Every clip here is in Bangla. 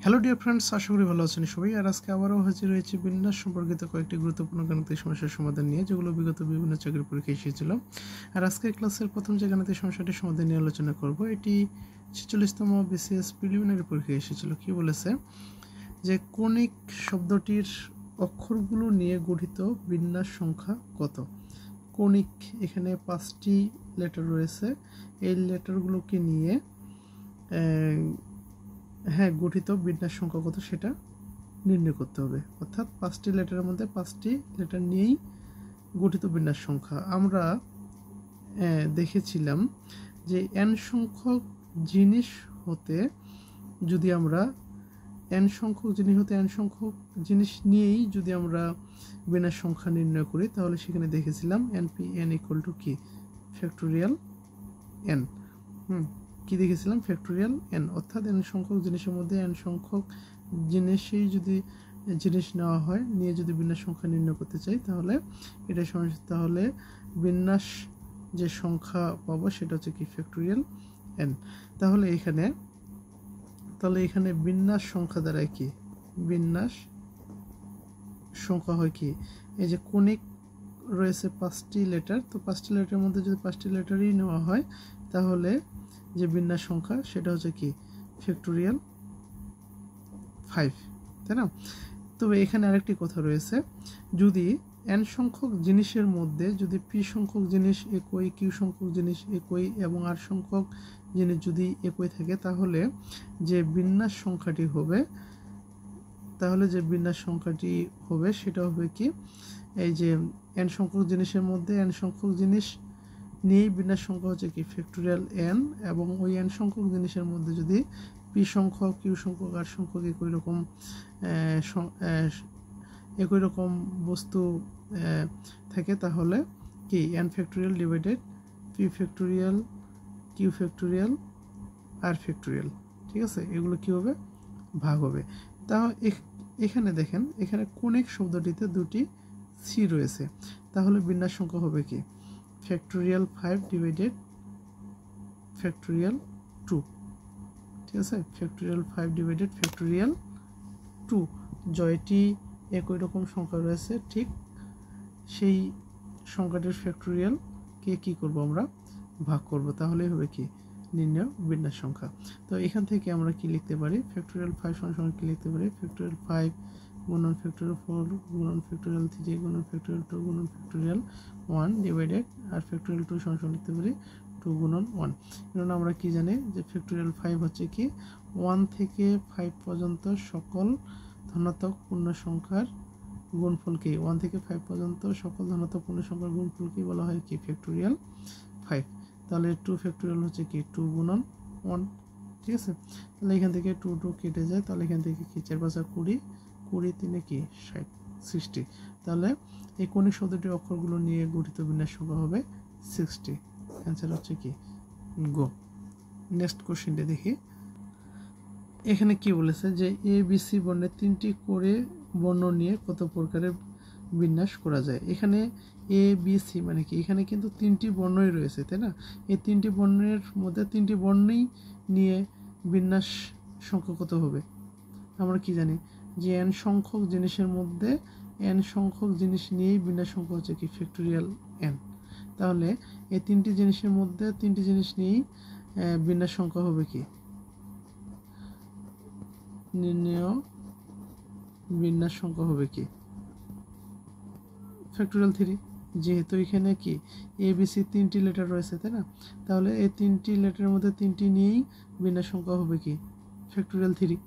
হ্যালো ডিয়ার ফ্রেন্ডস, আশা করি ভালো আছেন সবাই। আর আজকে আবারও হাজির হয়েছে বিন্যাস সম্পর্কিত কয়েকটি গুরুত্বপূর্ণ গাণিতিক সমস্যার সমাধান নিয়ে, যেগুলো বিগত বিভিন্ন চাকরির পরীক্ষায় এসেছিল। আর আজকের ক্লাসের প্রথম যে গাণিতিক সমস্যাটির সমাধান নিয়ে আলোচনা করব, এটি 46তম বিসিএস প্রিলিমিনারি পরীক্ষায় এসেছিল। কি বলেছে যে কণিক শব্দটির অক্ষরগুলো নিয়ে গঠিত বিন্যাস সংখ্যা কত? কণিক, এখানে 5টি লেটার রয়েছে। এই লেটারগুলোকে নিয়ে গঠিত বিন্যাস সংখ্যা কত সেটা নির্ণয় করতে হবে। অর্থাৎ 5টি লেটারের মধ্যে 5টি লেটার নিয়েই গঠিত বিন্যাস সংখ্যা। আমরা দেখেছিলাম যে n সংখ্যক জিনিস হতে যদি আমরা n সংখ্যক জিনিস নিয়েই যদি আমরা বিন্যাস সংখ্যা নির্ণয় করি, তাহলে সেখানে দেখেছিলাম npn ইকুয়াল টু কি ফ্যাক্টোরিয়াল n। কি দেখেছিলাম? Factorial n। অর্থাৎ n সংখ্যক জিনিসের মধ্যে n সংখ্যক জিনিস নেওয়া হয়, নিয়ে যদি বিন্যাস সংখ্যা নির্ণয় করতে চাই, তাহলে এটা তাহলে বিন্যাস যে সংখ্যা পাবো সেটা হচ্ছে কি ফ্যাক্টোরিয়াল n। তাহলে এখানে বিন্যাস সংখ্যা দ্বারাই কি বিন্যাস সংখ্যা হয় কি, এই যে কণিক রয়েছে 5টি লেটার, তো 5টি লেটারের মধ্যে যদি 5টি লেটারই নেওয়া হয়, তাহলে যে বিন্যাস সংখ্যা সেটা হচ্ছে কি ফ্যাক্টোরিয়াল 5, তাই না? তবে এখানে আরেকটি কথা রয়েছে, যদি n সংখ্যক জিনিসের মধ্যে যদি p সংখ্যক জিনিস একই, q সংখ্যক জিনিস একই এবং r সংখ্যক জিনিস যদি একই থাকে, তাহলে যে বিন্যাস সংখ্যাটি হবে সেটা হবে কি, এই যে n সংখ্যক জিনিসের মধ্যে n সংখ্যক জিনিস নিয়েই বিন্যাস সংখ্যা হচ্ছে কি ফ্যাক্টোরিয়াল n, এবং ওই n সংখ্যক জিনিসের মধ্যে যদি p সংখ্যক, q সংখ্যক, r সংখ্যক একই রকম বস্তু থাকে, তাহলে কি n factorial divided p factorial, q factorial, r factorial. ঠিক আছে, এগুলো কি হবে? ভাগ হবে। তাও এখানে দেখেন, এখানে কণিক শব্দটিতে দুটি c রয়েছে, তাহলে বিন্যাস সংখ্যা হবে কি ফ্যাক্টোরিয়াল 5 ডিভাইডেড ফ্যাক্টোরিয়াল 2। ঠিক আছে, ফ্যাক্টোরিয়াল 5 ডিভাইডেড ফ্যাক্টোরিয়াল 2। জয়টি একই রকম সংখ্যা রয়েছে, ঠিক সেই সংখ্যাটির ফ্যাক্টোরিয়াল কে কি করব, আমরা ভাগ করব, তাহলেই হবে কি নির্ণয় বিন্যাস সংখ্যা। তো এখান থেকে আমরা কি লিখতে পারি? ফ্যাক্টোরিয়াল 5 সমান কি লিখতে পারি? ফ্যাক্টোরিয়াল 5 গুণন ফ্যাক্টোরিয়াল 4 গুণন ফ্যাক্টোরিয়াল 3 গুণন ফ্যাক্টোরিয়াল 2 গুণন ফ্যাক্টোরিয়াল 1 ডিভাইডেড আর ফ্যাক্টোরিয়াল 2 সমান লিখতে পারি 2 গুণন 1। কারণ আমরা কি জানি যে ফ্যাক্টোরিয়াল 5 হচ্ছে কি 1 থেকে 5 পর্যন্ত সকল ধনাত্মক পূর্ণ সংখ্যার গুণফলকে, 1 থেকে 5 পর্যন্ত সকল ধনাত্মক পূর্ণ সংখ্যার গুণফলকে বলা হয় কি ফ্যাক্টোরিয়াল 5। তাহলে 2 ফ্যাক্টোরিয়াল হচ্ছে কি 2 গুণন 1। ঠিক আছে, তাহলে এখান থেকে 2 কেটে যায়, তাহলে এখান থেকে কি 4 5 20, 20 3 কি 60। তাহলে এই কণিক শব্দটির অক্ষরগুলো নিয়ে গঠিত বিন্যাস সংখ্যা হবে 60। অ্যান্সার হচ্ছে কি গো। নেক্সট কোশ্চেনটা দেখি। এখানে কি বলেছে যে এ বি সি বর্ণের 3টি করে বর্ণ নিয়ে কত প্রকারের বিন্যাস করা যায়। এখানে এ বি সি মানে কি, এখানে কিন্তু 3টি বর্ণই রয়েছে, তাই না? এই 3টি বর্ণের মধ্যে 3টি বর্ণই নিয়ে বিন্যাস সংখ্যা কত হবে? আমরা কি জানি যে n সংখ্যক জিনিসের মধ্যে n সংখ্যক জিনিস নিয়েই বিন্যাস সংখ্যা হচ্ছে কি ফ্যাক্টোরিয়াল n। তাহলে এই 3টি জিনিসের মধ্যে 3টি জিনিস নিয়েই বিন্যাস সংখ্যা হবে কি নির্ণেয় বিন্যাস সংখ্যা হবে কি ফ্যাক্টোরিয়াল 3। যেহেতু এখানে কি এ বি সি 3টি লেটার রয়েছে, তাই না? তাহলে এই 3টি লেটারের মধ্যে 3টি নিয়েই বিন্যাস সংখ্যা হবে কি ফ্যাক্টোরিয়াল 3।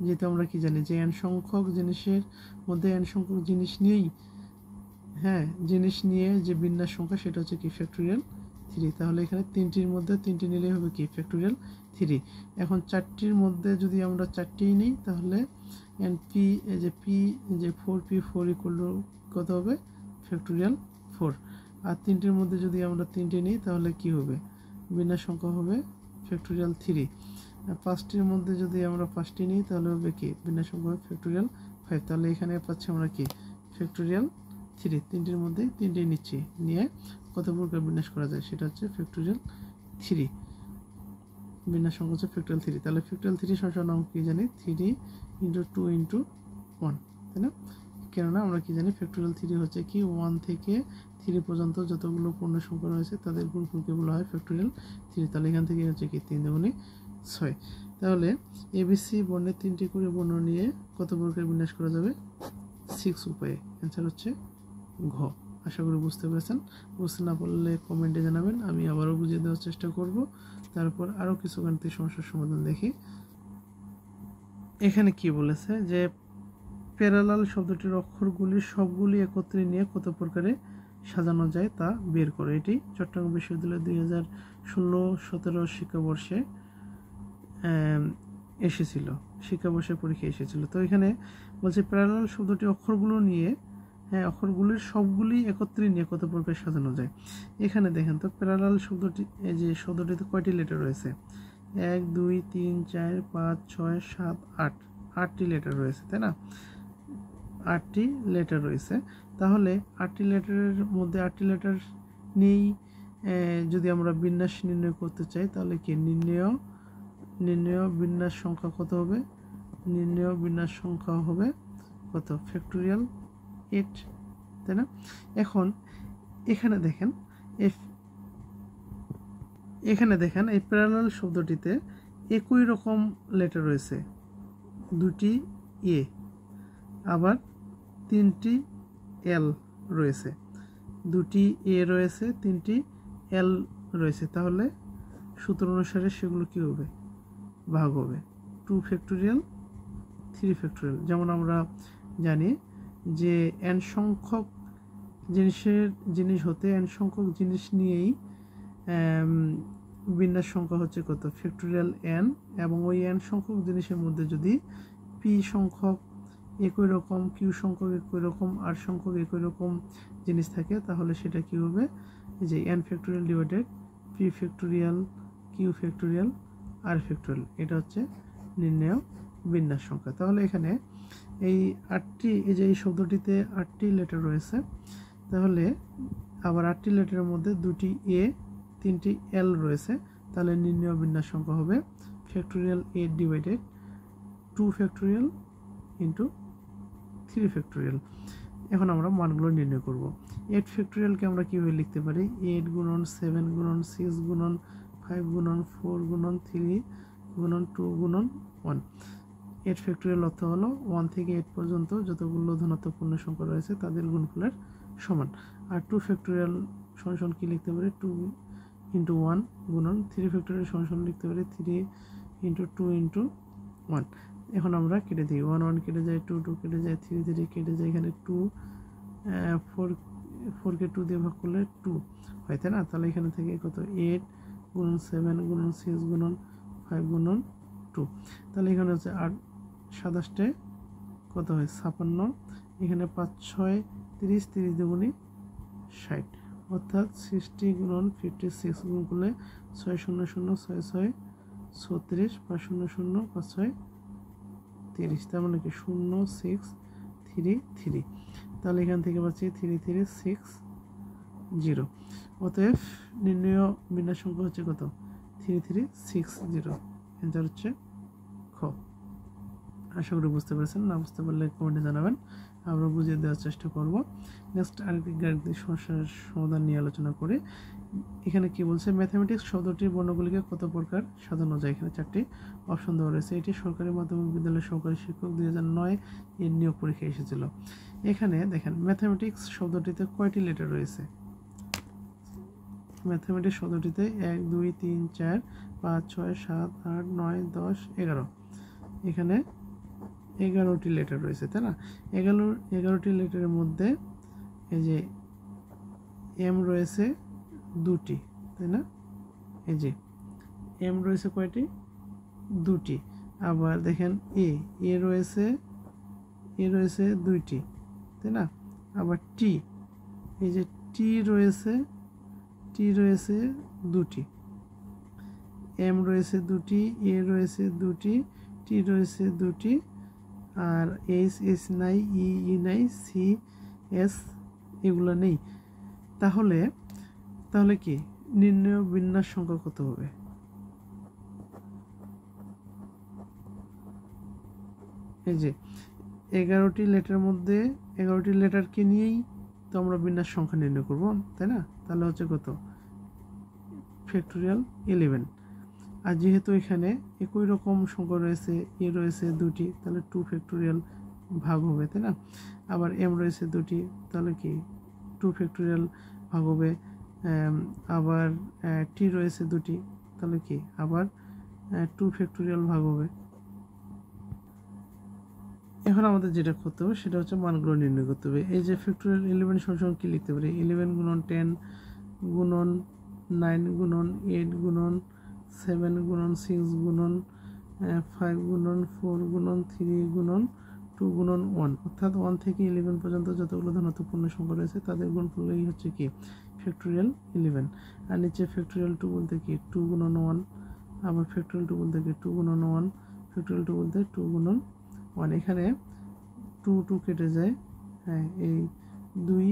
যেহেতু আমরা কি জানি যে n সংখ্যক জিনিসের মধ্যে n সংখ্যক জিনিস নিয়ে যে বিন্যাস সংখ্যা সেটা হচ্ছে কি ফ্যাক্টোরিয়াল 3। তাহলে এখানে 3টির মধ্যে 3টি নিলেই হবে কি ফ্যাক্টোরিয়াল 3। এখন 4টির মধ্যে যদি আমরা 4টিই নিই, তাহলে np যে p যে 4p4 ইকুয়াল টু কত হবে ফ্যাক্টোরিয়াল 4। আর 3টির মধ্যে যদি আমরা 3টি নিই, তাহলে কি হবে বিন্যাস সংখ্যা হবে ফ্যাক্টোরিয়াল 3। 5টির মধ্যে যদি আমরা 5টি নিই, তাহলে হবে কি বিন্যাস সংখ্যা হবে ফ্যাক্টোরিয়াল 5। তাহলে এখানে পাচ্ছি আমরা কি ফ্যাক্টোরিয়াল 3। 3টির মধ্যে 3টি নিচ্ছি, নিয়ে কত প্রকার বিন্যাস করা যায় সেটা হচ্ছে ফ্যাক্টোরিয়াল 3। বিন্যাস সংখ্যা হচ্ছে ফ্যাক্টরিয়াল 3, তাহলে ফ্যাক্টরিয়াল 3 সমান আমরা কি জানি 3 × 2 × 1, তাই না? কেননা আমরা কি জানি ফ্যাক্টরিয়াল 3 হচ্ছে কি 1 থেকে 3 পর্যন্ত যতগুলো পূর্ণ সংখ্যা রয়েছে তাদের গুণফলকে বলা হয় ফ্যাক্টরিয়াল 3। তাহলে এখান থেকে হচ্ছে কি 3 দুগুণে 6। তাহলে এবিসি বর্ণের 3টি করে বর্ণ নিয়ে কত প্রকার বিন্যাস করা যাবে? 6 উপায়ে। অ্যান্সার হচ্ছে ঘ। আশা করি বুঝতে পেরেছেন। বুঝতে না পারলে কমেন্টে জানাবেন, আমি আবারও বুঝিয়ে দেওয়ার চেষ্টা করব। তারপর আরও কিছু গাণিতিক সমস্যার সমাধান দেখি। এখানে কি বলেছে যে প্যারালাল শব্দটির অক্ষরগুলি সবগুলি একত্রে নিয়ে কত প্রকারে সাজানো যায় তা বের করে। এটি চট্টগ্রাম বিশ্ববিদ্যালয় 2016-17 শিক্ষাবর্ষে এসেছিল, শিক্ষাবর্ষের পরীক্ষায় এসেছিল। তো এখানে বলছে প্যারালাল শব্দটি অক্ষরগুলো নিয়ে, অক্ষরগুলির সবগুলি একত্রে নিয়ে কত প্রকার সাজানো যায়। এখানে দেখেন তো প্যারালাল শব্দটি, এই যে শব্দটিতে কয়টি লেটার রয়েছে? 1 2 3 4 5 6 7 8, 8টি লেটার রয়েছে, তাই না? 8টি লেটার রয়েছে। তাহলে 8টি লেটারের মধ্যে 8টি লেটার নিয়েই যদি আমরা বিন্যাস নির্ণয় করতে চাই, তাহলে কি নির্ণয় বিন্যাস সংখ্যা কত হবে? নির্ণয় বিন্যাস সংখ্যা হবে কত? ফ্যাক্টরিয়াল 8, তাই না? এখন এখানে দেখেন এই প্যারালাল শব্দটিতে একই রকম লেটার রয়েছে, 2টি এ, আবার 3টি এল রয়েছে, 2টি এ রয়েছে, 3টি এল রয়েছে। তাহলে সূত্র অনুসারে সেগুলো কি হবে? ভাগ হবে 2 ফ্যাক্টরিয়াল 3 ফ্যাক্টরিয়াল। যেমন আমরা জানি যে n সংখ্যক জিনিস হতে n সংখ্যক জিনিস নিয়েই বিন্যাস সংখ্যা হচ্ছে কত? Factorial n। এবং ওই n সংখ্যক জিনিসের মধ্যে যদি p সংখ্যক একই রকম, q সংখ্যক একই রকম, r সংখ্যক একই রকম জিনিস থাকে, তাহলে সেটা কি হবে? যে n factorial divided p factorial q factorial r factorial, এটা হচ্ছে নির্ণেয় বিন্যাস সংখ্যা। তাহলে এখানে এই 8টি, এই যে এই শব্দটিতে 8টি লেটার রয়েছে, তাহলে আবার 8টি লেটারের মধ্যে 2টি এ, 3টি এল রয়েছে, তাহলে নির্ণেয় বিন্যাস সংখ্যা হবে factorial 8 divided 2 factorial into 3 factorial. এখন আমরা মানগুলো নির্ণয় করব। 8 ফ্যাক্টরিয়ালকে আমরা কীভাবে লিখতে পারি? 8 গুণন 7 গুণন 6 গুণন 5 গুণন 4 গুণন 3 গুণন 2 গুণন 1। 8 ফ্যাক্টরিয়াল অর্থ হলো 1 থেকে 8 পর্যন্ত যতগুলো ধনাত্মক পূর্ণ সংখ্যা রয়েছে তাদের গুণফলের সমান। আর 2 ফ্যাক্টরিয়াল সমান কি লিখতে পারি? 2 × 1 গুণন 3 ফ্যাক্টরিয়াল সমান লিখতে পারি 3 × 2 × 1। এখন আমরা কেটে দিই, 1 1 কেটে যায়, 2 2 কেটে যায়, 3 3 কেটে যায়, এখানে 2 4কে 2 দিয়ে ভাগ করলে 2 হয়, তাই না? তাহলে এখানে থেকে কত? 8 গুণন 7 গুণন 6 গুণন 5 গুণন 2। তাহলে এখানে হচ্ছে 8 27 কত হয়? 56। এখানে 5 6 30, 30 দুগুণে 60, অর্থাৎ 60 গুণন 56 গুণ করলে 6 0 0 6 6 36, 5 0 0 5 6 30, তার মানে কি 0 6 3 3। তাহলে এখান থেকে পাচ্ছি 3 3 6 0। অতএব নির্ণয় বিন্যাস সংখ্যা হচ্ছে কত? 3 3 6 0। অ্যান্সার হচ্ছে খ। আশা করি বুঝতে পেরেছেন। না বুঝতে পারলে কমেন্টে জানাবেন, আমরা বুঝিয়ে দেওয়ার চেষ্টা করব। নেক্সট আরেকটি গাণিতিক সমস্যার সমাধান নিয়ে আলোচনা করে। এখানে কি বলছে? ম্যাথামেটিক্স শব্দটির বর্ণগুলিকে কত প্রকার সাজানো যায়? এখানে 4টি অপশন দেওয়া রয়েছে। এটি সরকারি মাধ্যমিক বিদ্যালয়ের সহকারী শিক্ষক 2009 এর নিয়োগ পরীক্ষায় এসেছিল। এখানে দেখেন ম্যাথামেটিক্স শব্দটিতে কয়টি লেটার রয়েছে? ম্যাথামেটিক্স শব্দটিতে 1 2 3 4 5 6 7 8 9 10 11। এখানে 11টি লেটার রয়েছে, তাই না? 11টি লেটারের মধ্যে এই যে এম রয়েছে 2টি, তাই না? এই যে এম রয়েছে কয়টি? 2টি। আবার দেখেন এ রয়েছে 2টি, তাই না? আবার টি, এই যে টি রয়েছে 2টি, এম রয়েছে 2টি, এ রয়েছে 2টি, টি রয়েছে 2টি, আর এস নাই, ই নাই, সি এস এগুলো নেই। তাহলে কি নির্ণয় বিন্যাস সংখ্যা কত হবে? এই যে 11টি লেটারের মধ্যে 11টি লেটারকে নিয়েই তো আমরা বিন্যাস সংখ্যা নির্ণয় করব, তাই না? তাহলে হচ্ছে কত? ফ্যাক্টোরিয়াল 11। আর যেহেতু এখানে একই রকম সংখ্যা রয়েছে, এ রয়েছে দুটি, তাহলে 2 ফ্যাক্টোরিয়াল ভাগ হবে, তাই না? আবার এম রয়েছে দুটি, তাহলে কি 2 ফ্যাক্টোরিয়াল ভাগ হবে। আবার টি রয়েছে দুটি, তাহলে কি আবার 2 ফ্যাক্টোরিয়াল ভাগ হবে। এখন আমাদের যেটা করতে হবে সেটা হচ্ছে মানগুলো নির্ণয় করতে হবে। এই যে ফ্যাক্টোরিয়াল 11 সমান কি লিখতে পারি? 11 গুণন 10 গুণন 9 গুণন 8 গুণন 7 গুণন 6 গুণন 5 গুণন 4 গুণন 3 গুণন 2 গুণন 1, অর্থাৎ 1 থেকে 11 পর্যন্ত যতগুলো ধনাত্মক পূর্ণ সংখ্যা রয়েছে তাদের গুণফলই হচ্ছে কি ফ্যাক্টোরিয়াল 11। আর নিচে ফ্যাক্টোরিয়াল 2 বলতে কি 2 গুণন 1, আবার ফ্যাক্টোরিয়াল 2 বলতে কি 2 গুণন 1, ফ্যাক্টোরিয়াল 2 বলতে 2 গুণন 1। এখানে 2 2 কেটে যায়, হ্যাঁ, এই 2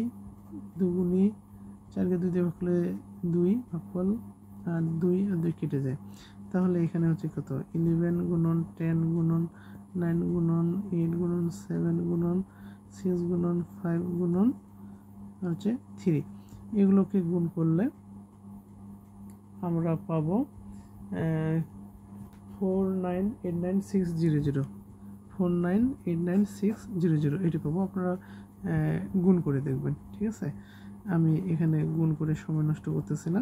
দুগুণি 4কে 2 দিয়ে ভাগ করলে 2 ভাগফল, আর 2 আর 2 কেটে যায়। তাহলে এখানে হচ্ছে কত? 11 গুণন 10 গুণন 9 গুণন 8 গুণন 7 গুণন 6 গুণন 5 গুণন হচ্ছে 3। এগুলোকে গুণ করলে আমরা পাবো 4989600, 4989600 এটি পাবো। আপনারা গুণ করে দেখবেন, ঠিক আছে? আমি এখানে গুণ করে সময় নষ্ট করতেছি না,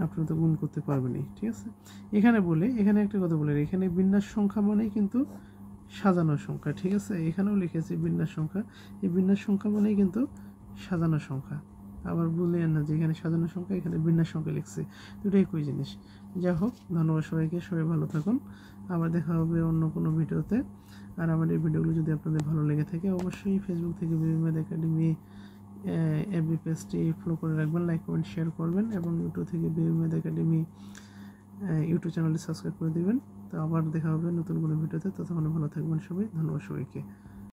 আপনারা তো গুণ করতে পারবেনই, ঠিক আছে? এখানে একটা কথা বলে, এখানে বিন্যাস সংখ্যা মানেই কিন্তু সাজানো সংখ্যা, ঠিক আছে? এখানেও লিখেছি বিন্যাস সংখ্যা, এই বিন্যাস সংখ্যা মানেই কিন্তু সাজানো সংখ্যা। আবার বললেন না যে এখানে সাজানো সংখ্যা, এখানে বিন্যাস সংখ্যা লিখছি, দুটোই একই জিনিস। যাই হোক, ধন্যবাদ সবাইকে, সবাই ভালো থাকুন। আবার দেখা হবে অন্য কোনো ভিডিওতে। আর আমার এই ভিডিওগুলো যদি আপনাদের ভালো লেগে থাকে অবশ্যই ফেসবুক থেকে বিবি ম্যাথ একাডেমি এফবি পেজটি ফলো করে রাখবেন, লাইক কমেন্ট শেয়ার করবেন, এবং ইউটিউব থেকে বিবি ম্যাথ একাডেমি ইউটিউব চ্যানেলটি সাবস্ক্রাইব করে দেবেন। তো আবার দেখা হবে নতুন কোনো ভিডিওতে, ততক্ষণ ভালো থাকবেন সবাই, ধন্যবাদ সবাইকে।